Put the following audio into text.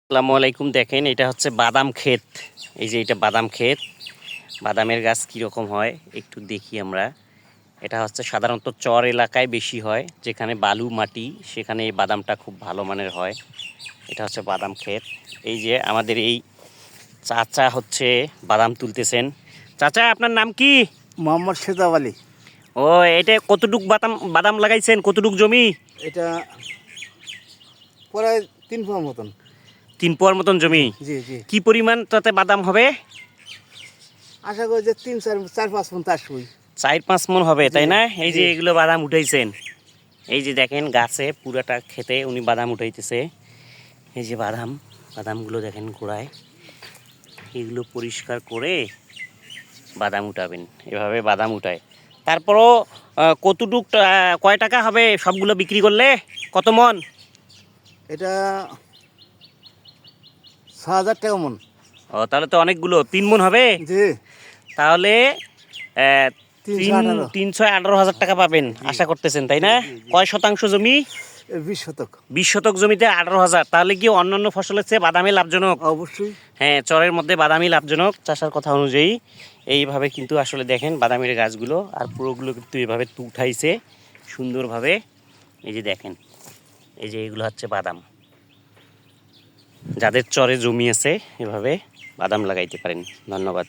আসসালামু আলাইকুম। দেখেন এটা হচ্ছে বাদাম ক্ষেত। এই যে এটা বাদাম ক্ষেত। বাদামের গাছ কীরকম হয় একটু দেখি আমরা। এটা হচ্ছে সাধারণত চর এলাকায় বেশি হয়, যেখানে বালু মাটি সেখানে এই বাদামটা খুব ভালো মানের হয়। এটা হচ্ছে বাদাম ক্ষেত। এই যে আমাদের এই চাচা হচ্ছে বাদাম তুলতেছেন। চাচা আপনার নাম কি? মোহাম্মদ সেজাব আলী। ও, এটা কতটুক বাদাম বাদাম লাগাইছেন? কতটুক জমি? এটা প্রায় 3 পোয়া মতন। 3 পোয়ার মতন জমি। জি জি। কি পরিমাণ তাতে বাদাম হবে? আশা করি যে 3-4-5 মন আসবই। 4-5 মন হবে, তাই না? এই যে জি। এগুলো বাদাম উঠাইছেন, এই যে দেখেন গাছে পুরাটা খেতে উনি বাদাম উঠাইতেছে। এই যে বাদামগুলো দেখেন গোড়ায়, এগুলো পরিষ্কার করে বাদাম উঠাবেন। এভাবে বাদাম উঠায়। তারপরও কতটুক কয় টাকা হবে সবগুলো বিক্রি করলে? কত মন? এটা 6,000 টাকা মন। ও, তাহলে তো অনেকগুলো। 3 মন হবে। জি। তাহলে 318। 318,000 টাকা পাবেন আশা করতেছেন, তাই না? কয় শতাংশ জমি? 20 শতক। 20 শতক জমিতে 18,000। তাহলে কি অন্যান্য ফসলের চেয়ে বাদামই লাভজনক? অবশ্যই। হ্যাঁ, চরের মধ্যে বাদামই লাভজনক। চাষার কথা অনুযায়ী এইভাবে কিন্তু আসলে দেখেন বাদামের গাছগুলো আর পুরোগুলো কিন্তু এভাবে উঠাইছে সুন্দরভাবে। এই যে দেখেন, এই যে এগুলো হচ্ছে বাদাম। যাদের চরে জমি আছে এভাবে বাদাম লাগাইতে পারেন। ধন্যবাদ।